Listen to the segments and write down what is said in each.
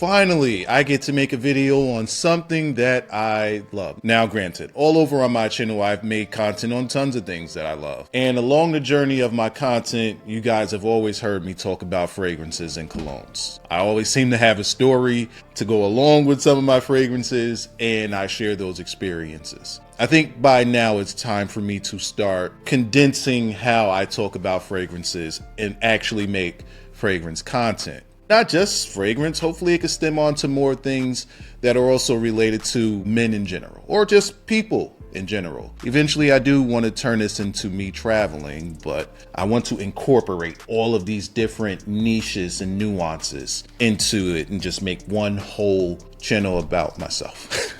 Finally, I get to make a video on something that I love. Now, granted, all over on my channel, I've made content on tons of things that I love. And along the journey of my content, you guys have always heard me talk about fragrances and colognes. I always seem to have a story to go along with some of my fragrances, and I share those experiences. I think by now it's time for me to start condensing how I talk about fragrances and actually make fragrance content. Not just fragrance, hopefully it could stem on to more things that are also related to men in general, or just people in general. Eventually I do want to turn this into me traveling, but I want to incorporate all of these different niches and nuances into it and just make one whole channel about myself.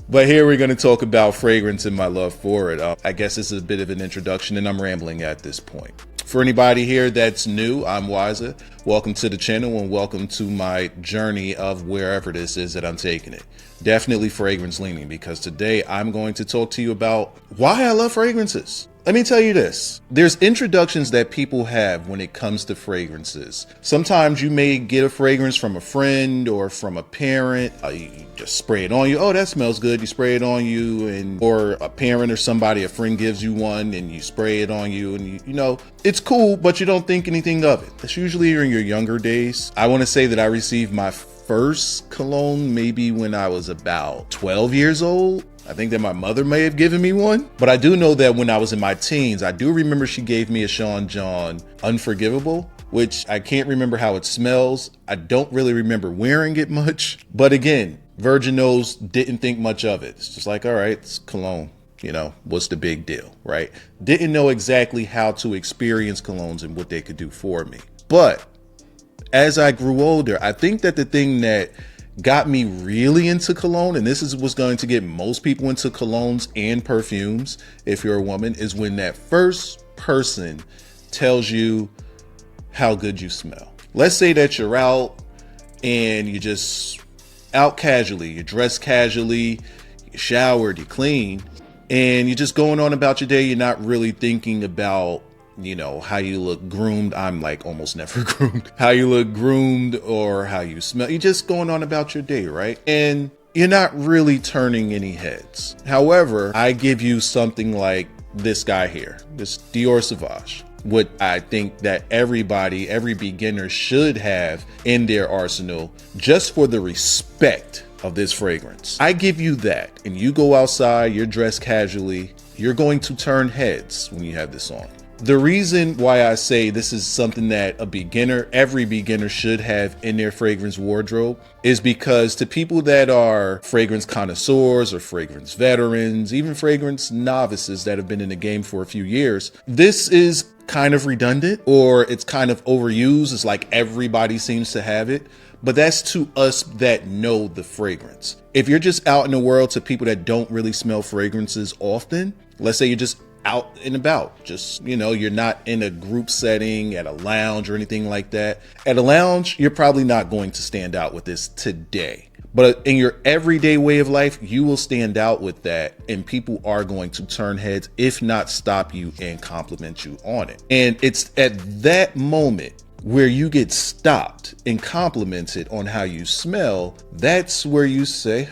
But here we're going to talk about fragrance and my love for it. I guess this is a bit of an introduction and I'm rambling at this point. For anybody here that's new, I'm Wiser. Welcome to the channel and welcome to my journey of wherever this is that I'm taking it. Definitely fragrance leaning, because today I'm going to talk to you about why I love fragrances. Let me tell you this. There's introductions that people have when it comes to fragrances. Sometimes you may get a fragrance from a friend or from a parent. You just spray it on you. Oh, that smells good. You spray it on you, or a parent or somebody, a friend gives you one and you spray it on you, and you know, it's cool, but you don't think anything of it. It's usually in your younger days. I want to say that I received my first cologne maybe when I was about 12 years old. I think that my mother may have given me one, but I do know that when I was in my teens, I do remember she gave me a Sean John Unforgivable, which I can't remember how it smells. I don't really remember wearing it much, but again, Virgin Nose, didn't think much of it. It's just like, all right, it's cologne. You know, what's the big deal, right? Didn't know exactly how to experience colognes and what they could do for me. But as I grew older, I think that the thing that got me really into cologne, and this is what's going to get most people into colognes and perfumes if you're a woman, is when that first person tells you how good you smell. Let's say that you're out and you just out casually, you dress casually, you showered, you clean, and you're just going on about your day. You're not really thinking about, you know, how you look groomed. I'm like almost never groomed. How you look groomed or how you smell. You're just going on about your day, right? And you're not really turning any heads. However, I give you something like this guy here, this Dior Sauvage. What I think that every beginner should have in their arsenal, just for the respect of this fragrance. I give you that, and you go outside, you're dressed casually, you're going to turn heads when you have this on. The reason why I say this is something that every beginner should have in their fragrance wardrobe is because to people that are fragrance connoisseurs or fragrance veterans, even fragrance novices that have been in the game for a few years, this is kind of redundant or it's kind of overused. It's like everybody seems to have it, but that's to us that know the fragrance. If you're just out in the world to people that don't really smell fragrances often, let's say you're just out and about, just, you know, you're not in a group setting at a lounge or anything like that. At a lounge, you're probably not going to stand out with this today. But in your everyday way of life, you will stand out with that, and people are going to turn heads, if not stop you and compliment you on it. And it's at that moment where you get stopped and complimented on how you smell, that's where you say,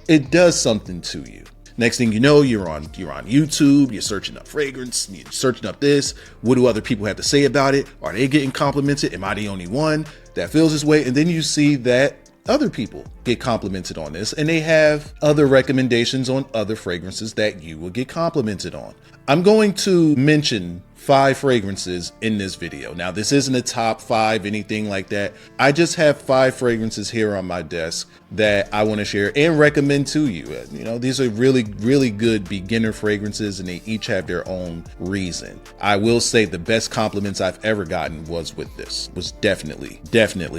it does something to you. Next thing you know, you're on YouTube, you're searching up fragrance, you're searching up this. What do other people have to say about it? Are they getting complimented? Am I the only one that feels this way? And then you see that other people get complimented on this, and they have other recommendations on other fragrances that you will get complimented on. I'm going to mention 5 fragrances in this video. Now, this isn't a top 5, anything like that. I just have 5 fragrances here on my desk that I want to share and recommend to you. You know, these are really, really good beginner fragrances, and they each have their own reason. I will say the best compliments I've ever gotten was with this, was definitely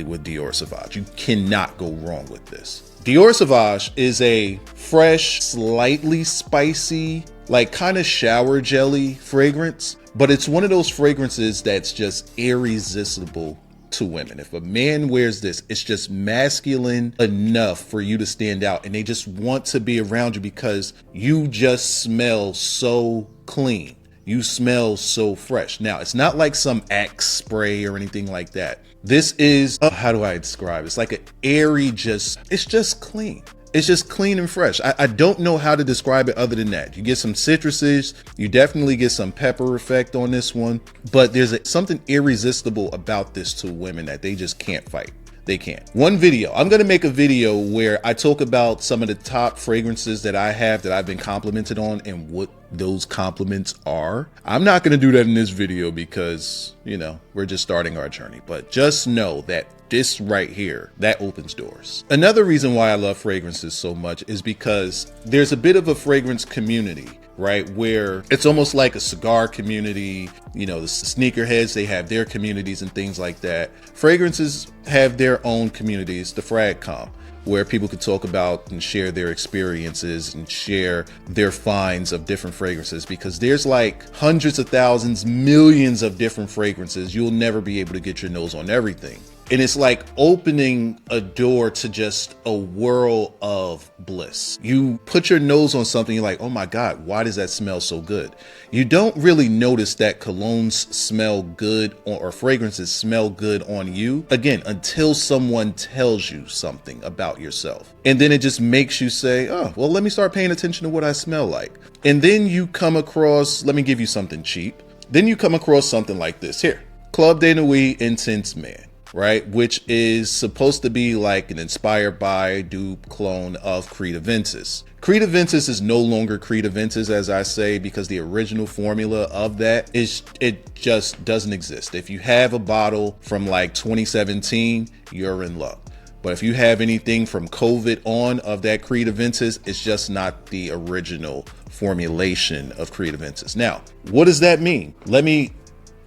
with Dior Sauvage. You cannot go wrong with this. Dior Sauvage is a fresh, slightly spicy, like kind of shower jelly fragrance, but it's one of those fragrances that's just irresistible to women. If a man wears this, it's just masculine enough for you to stand out, and they just want to be around you because you just smell so clean. You smell so fresh. Now, it's not like some Axe spray or anything like that. This is, how do I describe it? It's like an airy, it's just clean. It's just clean and fresh. I don't know how to describe it other than that. You get some citruses, you definitely get some pepper effect on this one, but there's something irresistible about this to women that they just can't fight. They can't. One video, I'm gonna make a video where I talk about some of the top fragrances that I have that I've been complimented on and what those compliments are. I'm not gonna do that in this video because, you know, we're just starting our journey, but just know that this right here, that opens doors. Another reason why I love fragrances so much is because there's a bit of a fragrance community, right? Where it's almost like a cigar community, you know, the sneakerheads, they have their communities and things like that. Fragrances have their own communities, the fragcom, where people could talk about and share their experiences and share their finds of different fragrances, because there's like hundreds of thousands, millions of different fragrances. You'll never be able to get your nose on everything. And it's like opening a door to just a world of bliss. You put your nose on something, you're like, oh my God, why does that smell so good? You don't really notice that colognes smell good or fragrances smell good on you, again, until someone tells you something about yourself. And then it just makes you say, oh, well, let me start paying attention to what I smell like. And then you come across, let me give you something cheap. Then you come across something like this here, Club de Nuit Intense Man. Right, which is supposed to be like an inspired by dupe clone of Creed Aventus. Creed Aventus is no longer Creed Aventus, as I say, because the original formula of that it just doesn't exist. If you have a bottle from like 2017, you're in luck. But if you have anything from COVID on of that Creed Aventus, it's just not the original formulation of Creed Aventus. Now, what does that mean?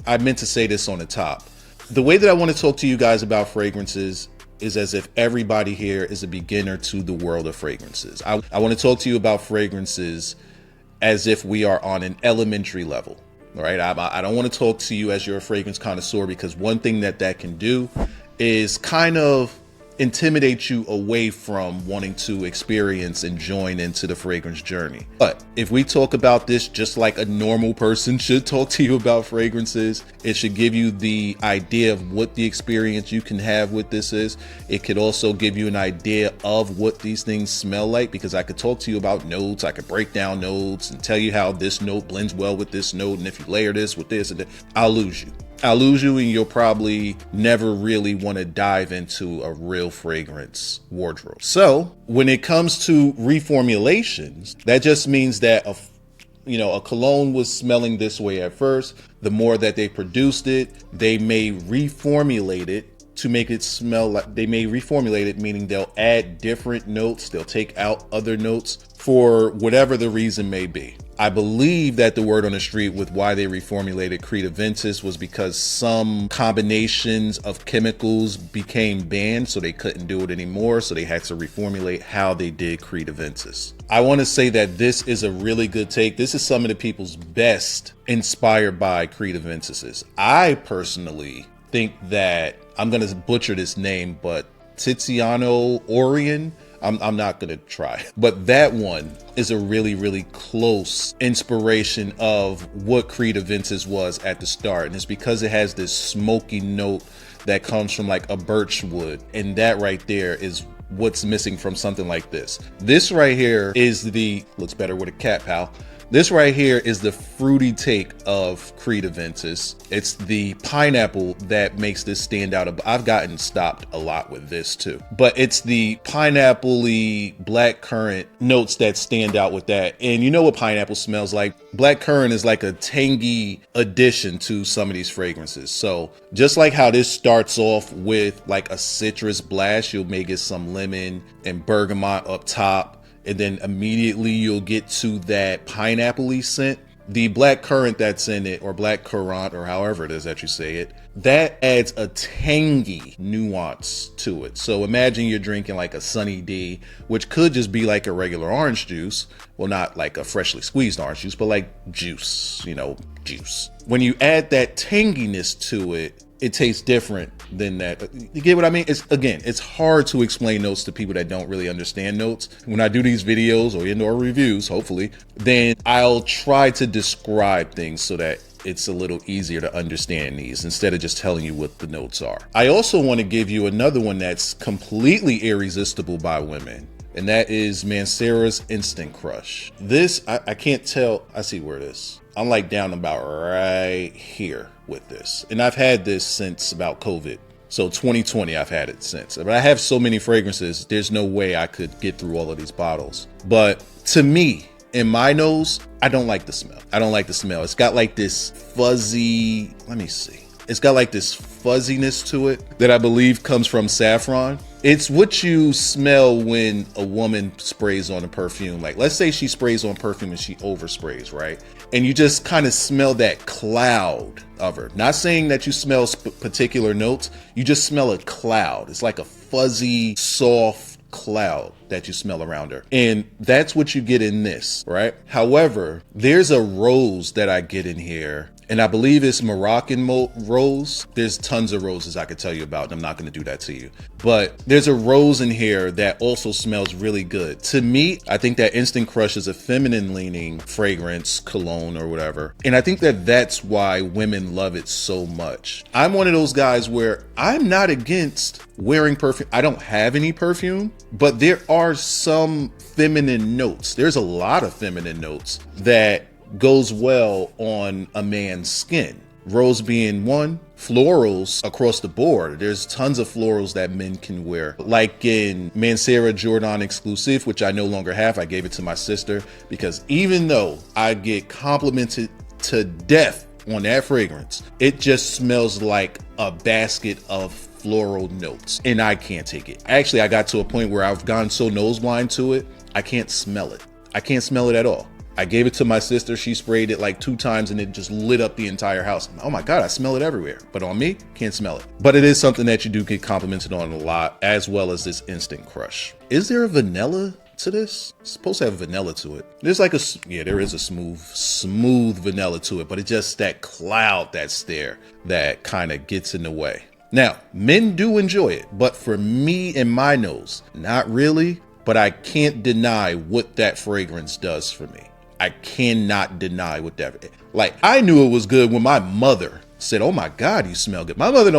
I meant to say this on the top. The way that I want to talk to you guys about fragrances is as if everybody here is a beginner to the world of fragrances. I want to talk to you about fragrances as if we are on an elementary level. All right. I don't want to talk to you as you're a fragrance connoisseur, because one thing that can do is kind of intimidate you away from wanting to experience and join into the fragrance journey. But if we talk about this just like a normal person should talk to you about fragrances, it should give you the idea of what the experience you can have with this is. It could also give you an idea of what these things smell like, because I could talk to you about notes. I could break down notes and tell you how this note blends well with this note, and if you layer this with this and that, I'll lose you, and you'll probably never really want to dive into a real fragrance wardrobe. So when it comes to reformulations, that just means that a cologne was smelling this way at first. The more that they produced it, they may reformulate it to make it smell like, they may reformulate it, meaning they'll add different notes, they'll take out other notes for whatever the reason may be. I believe that the word on the street with why they reformulated Creed Aventus was because some combinations of chemicals became banned, so they couldn't do it anymore, so they had to reformulate how they did Creed Aventus. I want to say that this is a really good take. This is some of the people's best inspired by Creed Aventuses. I personally think that, I'm going to butcher this name, but Tiziano Orion, I'm not going to try, but that one is a really, really close inspiration of what Creed Aventus was at the start. And it's because it has this smoky note that comes from like a birch wood. And that right there is what's missing from something like this. This right here is looks better with a cap, pal. This right here is the fruity take of Creed Aventus. It's the pineapple that makes this stand out. I've gotten stopped a lot with this too, but it's the pineapple-y black currant notes that stand out with that. And you know what pineapple smells like? Black currant is like a tangy addition to some of these fragrances. So just like how this starts off with like a citrus blast, you may get some lemon and bergamot up top, and then immediately you'll get to that pineapple-y scent. The black currant that's in it, or black currant, or however it is that you say it, that adds a tangy nuance to it. So imagine you're drinking like a Sunny D, which could just be like a regular orange juice. Well, not like a freshly squeezed orange juice, but like juice, juice. When you add that tanginess to it, it tastes different than that. You get what I mean? It's hard to explain notes to people that don't really understand notes. When I do these videos or indoor reviews, hopefully, then I'll try to describe things so that it's a little easier to understand these instead of just telling you what the notes are. I also want to give you another one that's completely irresistible by women, and that is Mancera's Instant Crush. This, I can't tell. I see where it is. I'm like down about right here with this. And I've had this since about COVID. So 2020, I've had it since. But I have so many fragrances, there's no way I could get through all of these bottles. But to me, in my nose, I don't like the smell. I don't like the smell. It's got like this fuzzy, let me see. It's got like this fuzziness to it that I believe comes from saffron. It's what you smell when a woman sprays on a perfume. Like, let's say she sprays on perfume and she oversprays, right? And you just kind of smell that cloud of her. Not saying that you smell particular notes. You just smell a cloud. It's like a fuzzy, soft cloud that you smell around her. And that's what you get in this, right? However, there's a rose that I get in here, and I believe it's Moroccan rose. There's tons of roses I could tell you about, and I'm not going to do that to you. But there's a rose in here that also smells really good. To me, I think that Instant Crush is a feminine leaning fragrance, cologne or whatever. And I think that that's why women love it so much. I'm one of those guys where I'm not against wearing perfume. I don't have any perfume, but there are some feminine notes. There's a lot of feminine notes that goes well on a man's skin. Rose being one. Florals across the board. There's tons of florals that men can wear. Like in Mancera Jordan Exclusive, which I no longer have. I gave it to my sister because even though I get complimented to death on that fragrance, it just smells like a basket of floral notes and I can't take it. Actually, I got to a point where I've gone so nose blind to it, I can't smell it. I can't smell it at all. I gave it to my sister. She sprayed it like 2 times and it just lit up the entire house. Oh my God, I smell it everywhere. But on me, can't smell it. But it is something that you do get complimented on a lot, as well as this Instant Crush. Is there a vanilla to this? It's supposed to have vanilla to it. There's like there is a smooth vanilla to it, but it's just that cloud that's there that kind of gets in the way. Now, men do enjoy it, but for me and my nose, not really, but I can't deny what that fragrance does for me. I cannot deny what that, like, I knew it was good when my mother said, "Oh my God, you smell good." My mother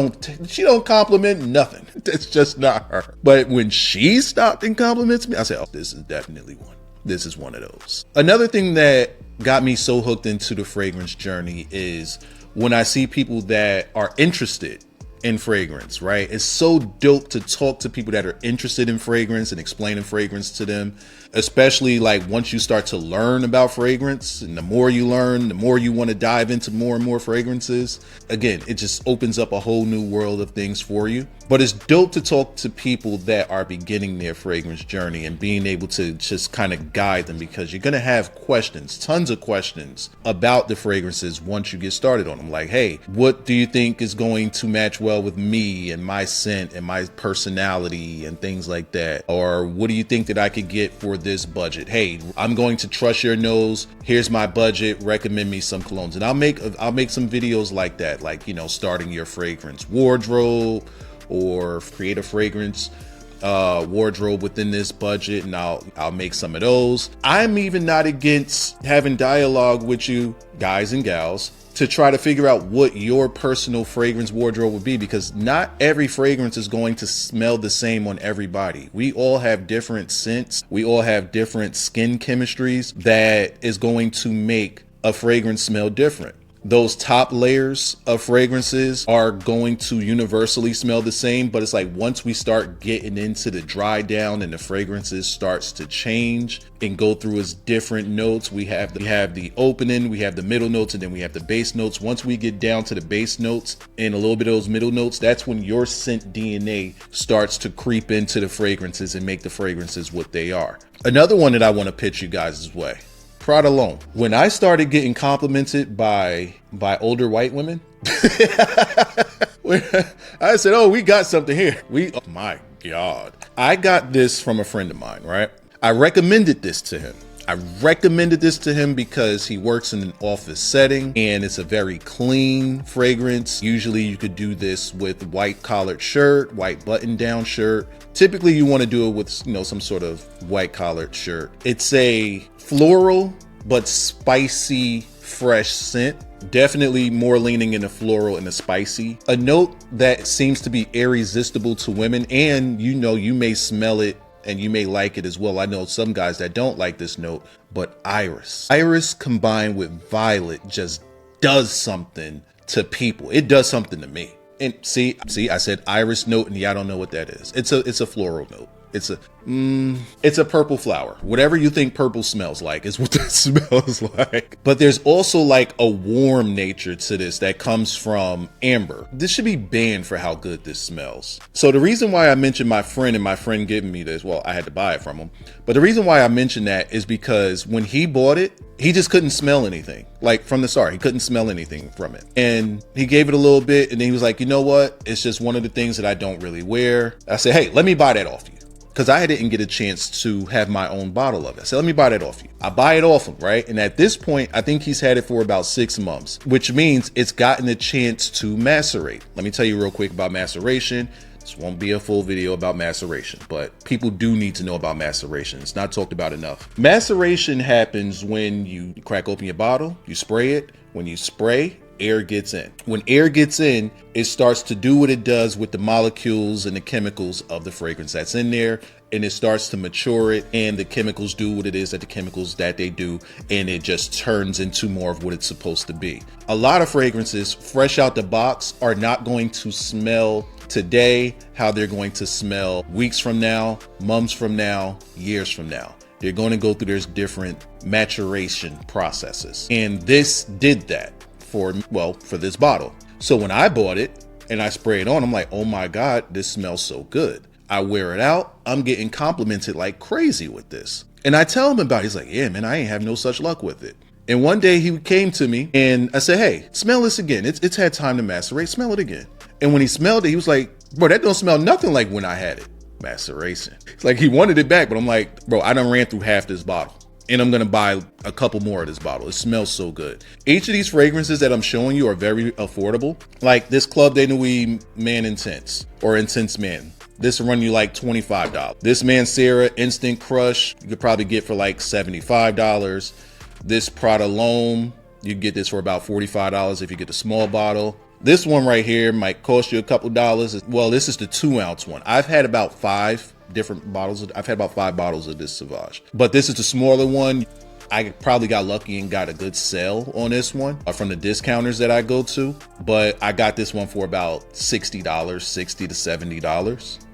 she don't compliment nothing. That's just not her. But when she stopped and compliments me, I said, "Oh, this is definitely one. This is one of those." Another thing that got me so hooked into the fragrance journey is when I see people that are interested in fragrance, right? It's so dope to talk to people that are interested in fragrance and explaining fragrance to them, especially like once you start to learn about fragrance, and the more you learn, the more you want to dive into more and more fragrances. Again, it just opens up a whole new world of things for you. But it's dope to talk to people that are beginning their fragrance journey and being able to just kind of guide them, because you're going to have questions, tons of questions about the fragrances once you get started on them. Like, hey, what do you think is going to match well with me and my scent and my personality and things like that? Or what do you think that I could get for this budget? Hey, I'm going to trust your nose. Here's my budget. Recommend me some colognes. And I'll make some videos like that, like, you know, starting your fragrance wardrobe, or create a fragrance wardrobe within this budget, and I'll make some of those. I'm even not against having dialogue with you guys and gals to try to figure out what your personal fragrance wardrobe would be, because not every fragrance is going to smell the same on everybody. We all have different scents. We all have different skin chemistries that is going to make a fragrance smell different. Those top layers of fragrances are going to universally smell the same, but it's like once we start getting into the dry down and the fragrances starts to change and go through its different notes, we have the opening, we have the middle notes, and then we have the base notes. Once we get down to the base notes and a little bit of those middle notes, that's when your scent DNA starts to creep into the fragrances and make the fragrances what they are. Another one that I want to pitch you guys' way: Prada Cologne. When I started getting complimented by older white women, I said, "Oh, we got something here." Oh my God. I got this from a friend of mine, right? I recommended this to him. I recommended this to him because he works in an office setting and it's a very clean fragrance. Usually you could do this with white collared shirt, white button down shirt. Typically you want to do it with, you know, some sort of white collared shirt. It's a floral but spicy, fresh scent. Definitely more leaning in the floral and the spicy. A note that seems to be irresistible to women, and you know, you may smell it and you may like it as well. I know some guys that don't like this note, but iris. Iris combined with violet just does something to people. It does something to me. And see, I said iris note and y'all don't know what that is. It's a floral note. It's a purple flower. Whatever you think purple smells like is what that smells like. But there's also like a warm nature to this that comes from amber. This should be banned for how good this smells. So the reason why I mentioned my friend and my friend giving me this, well, I had to buy it from him. But the reason why I mentioned that is because when he bought it, he just couldn't smell anything. Like from the start, he couldn't smell anything from it. And he gave it a little bit and then he was like, you know what? It's just one of the things that I don't really wear. I said, hey, let me buy that off you. Because I didn't get a chance to have my own bottle of it. So let me buy that off you. I buy it off him, right? And at this point, I think he's had it for about 6 months, which means it's gotten a chance to macerate. Let me tell you real quick about maceration. This won't be a full video about maceration, but people do need to know about maceration. It's not talked about enough. Maceration happens when you crack open your bottle, you spray it. When you spray, air gets in. When air gets in, it starts to do what it does with the molecules and the chemicals of the fragrance that's in there, and it starts to mature it, and the chemicals do what it is that the chemicals that they do, and it just turns into more of what it's supposed to be. A lot of fragrances fresh out the box are not going to smell today how they're going to smell weeks from now, months from now, years from now. They're going to go through their different maturation processes, and this did that for this bottle. So when I bought it and I spray it on, I'm like, oh my God, this smells so good. I wear it out. I'm getting complimented like crazy with this. And I tell him about it. He's like, yeah, man, I ain't have no such luck with it. And one day he came to me and I said, hey, smell this again. It's had time to macerate. Smell it again. And when he smelled it, he was like, bro, that don't smell nothing like when I had it. Maceration. It's like he wanted it back, but I'm like, bro, I done ran through half this bottle. And I'm gonna buy a couple more of this bottle. It smells so good. Each of these fragrances that I'm showing you are very affordable. Like this Club de Nuit Man Intense or Intense Man. This will run you like $25. This Mancera Instant Crush, you could probably get for like $75. This Prada L'Homme, you get this for about $45 if you get the small bottle. This one right here might cost you a couple dollars. Well, this is the 2-ounce one. I've had about 5 different bottles. I've had about 5 bottles of this Sauvage, but this is the smaller one. I probably got lucky and got a good sale on this one from the discounters that I go to, but I got this one for about $60, $60 to $70.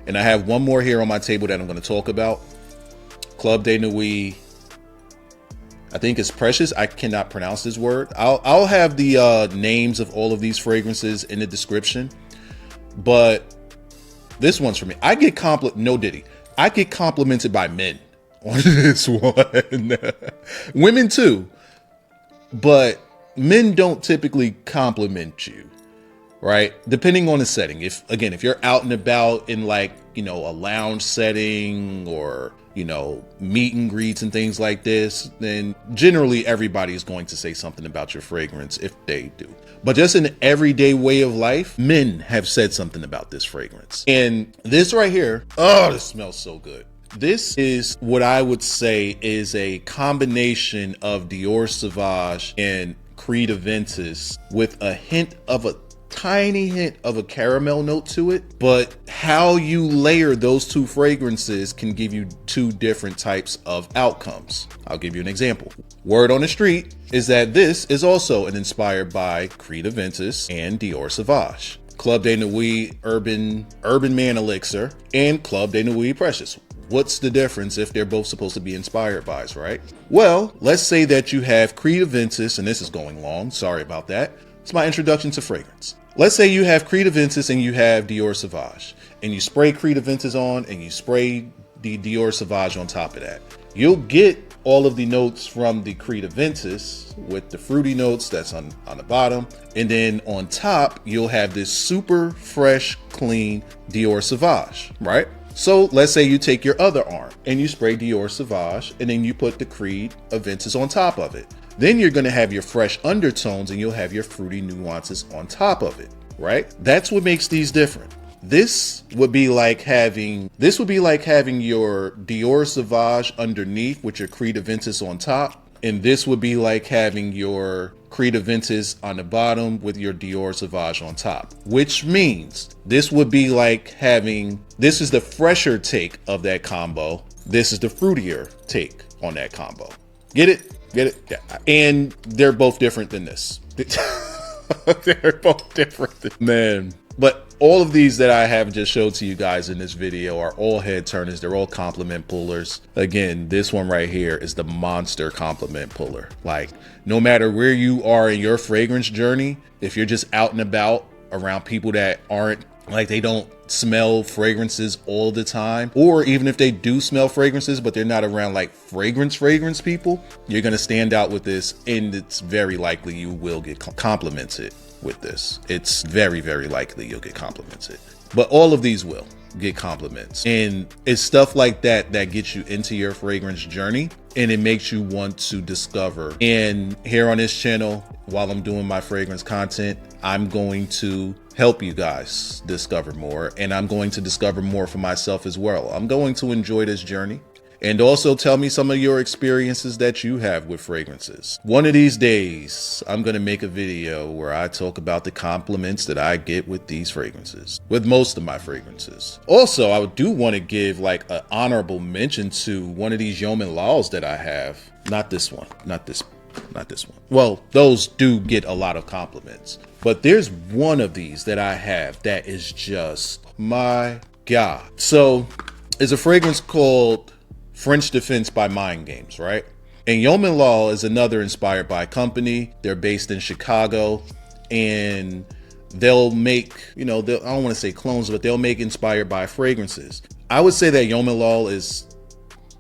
And I have one more here on my table that I'm going to talk about. Club de Nuit. I think it's Precious. I cannot pronounce this word. I'll have the names of all of these fragrances in the description, but this one's for me. I get I get complimented by men on this one. Women too, but men don't typically compliment you, right? Depending on the setting. If you're out and about in like, a lounge setting or, meet and greets and things like this, then generally everybody is going to say something about your fragrance if they do. But just in the everyday way of life, men have said something about this fragrance. And this right here, oh, this smells so good. This is what I would say is a combination of Dior Sauvage and Creed Aventus with a tiny hint of a caramel note to it, but how you layer those two fragrances can give you 2 different types of outcomes. I'll give you an example. Word on the street is that this is also inspired by Creed Aventus and Dior Sauvage. Club de Nuit Urban Man Elixir and Club de Nuit Precious. What's the difference if they're both supposed to be inspired by, right? Well, let's say that you have Creed Aventus, and this is going long, sorry about that. It's my introduction to fragrance. Let's say you have Creed Aventus and you have Dior Sauvage, and you spray Creed Aventus on and you spray the Dior Sauvage on top of that. You'll get all of the notes from the Creed Aventus with the fruity notes that's on the bottom. And then on top, you'll have this super fresh, clean Dior Sauvage, right? So let's say you take your other arm and you spray Dior Sauvage, and then you put the Creed Aventus on top of it. Then you're going to have your fresh undertones and you'll have your fruity nuances on top of it, right? That's what makes these different. This would be like having your Dior Sauvage underneath with your Creed Aventus on top. And this would be like having your Creed Aventus on the bottom with your Dior Sauvage on top, which means this would be like this is the fresher take of that combo. This is the fruitier take on that combo. Get it? Get it? Yeah. And they're both different than this. They're both different, man. But all of these that I have just showed to you guys in this video are all head turners. They're all compliment pullers. Again, this one right here is the monster compliment puller. Like, no matter where you are in your fragrance journey, if you're just out and about around people that aren't, like, they don't smell fragrances all the time, or even if they do smell fragrances, but they're not around like fragrance people, you're going to stand out with this, and it's very likely you will get complimented with this. It's very, very likely you'll get complimented, but all of these will get compliments. And it's stuff like that that gets you into your fragrance journey, and it makes you want to discover. And here on this channel, while I'm doing my fragrance content, I'm going to help you guys discover more, and I'm going to discover more for myself as well. I'm going to enjoy this journey. And also tell me some of your experiences that you have with fragrances. One of these days, I'm going to make a video where I talk about the compliments that I get with these fragrances, with most of my fragrances. Also, I do want to give like an honorable mention to one of these Yeoman Laws that I have. Not this one, not this one. Well, those do get a lot of compliments, but there's one of these that I have that is just my God. So it's a fragrance called French Defense by Mind Games, right? And Yeoman Law is another inspired by company. They're based in Chicago, and they'll make, I don't want to say clones, but they'll make inspired by fragrances. I would say that Yeoman Law is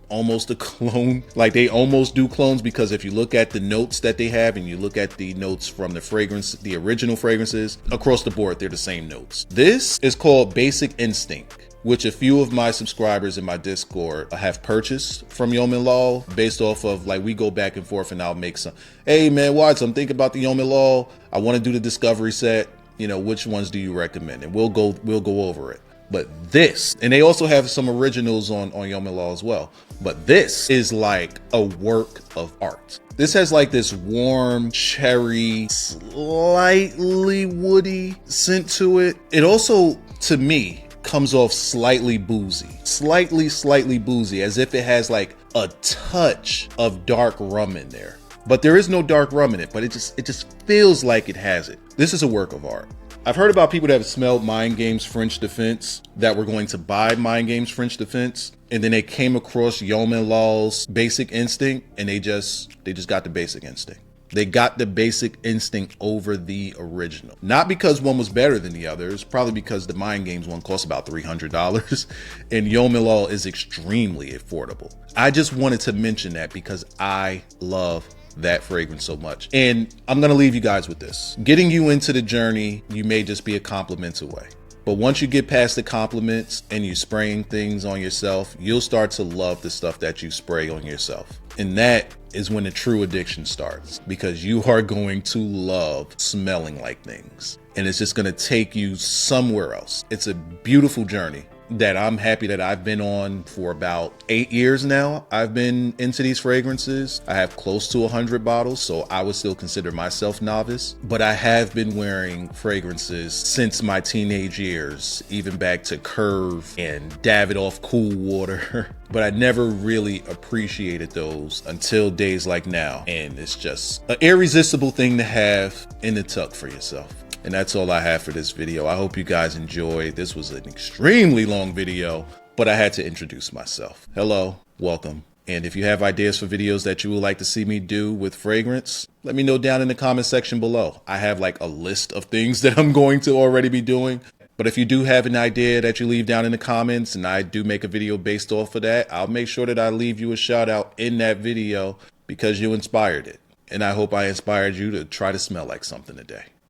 almost a clone. Like, they almost do clones, because if you look at the notes that they have and you look at the notes from the original fragrances, across the board, they're the same notes. This is called Basic Instinct, which a few of my subscribers in my Discord have purchased from Yeoman Law, based off of, like, we go back and forth, and I'll make some, hey man, Watts, I'm thinking about the Yeoman Law. I want to do the discovery set. Which ones do you recommend? And we'll go over it. But this, and they also have some originals on Yeoman Law as well. But this is like a work of art. This has like this warm cherry, slightly woody scent to it. It also, to me, comes off slightly boozy, slightly boozy, as if it has like a touch of dark rum in there. But there is no dark rum in it, but it just feels like it has it. This is a work of art. I've heard about people that have smelled Mind Games French Defense that were going to buy Mind Games French Defense, and then they came across Yeoman Law's Basic Instinct, and they just got the Basic Instinct. They got the Basic Instinct over the original. Not because one was better than the others, probably because the Mind Games one costs about $300, and Yeoman Law is extremely affordable. I just wanted to mention that because I love that fragrance so much. And I'm gonna leave you guys with this. Getting you into the journey, you may just be a compliment away. But once you get past the compliments and you spraying things on yourself, you'll start to love the stuff that you spray on yourself. And that is when the true addiction starts, because you are going to love smelling like things. And it's just gonna take you somewhere else. It's a beautiful journey that I'm happy that I've been on for about 8 years now. I've been into these fragrances. I have close to 100 bottles, so I would still consider myself novice. But I have been wearing fragrances since my teenage years, even back to Curve and Davidoff Cool Water. But I never really appreciated those until days like now. And it's just an irresistible thing to have in the tuck for yourself. And that's all I have for this video. I hope you guys enjoyed. This was an extremely long video, but I had to introduce myself. Hello, welcome. And if you have ideas for videos that you would like to see me do with fragrance, let me know down in the comment section below. I have like a list of things that I'm going to already be doing. But if you do have an idea that you leave down in the comments, and I do make a video based off of that, I'll make sure that I leave you a shout out in that video because you inspired it. And I hope I inspired you to try to smell like something today.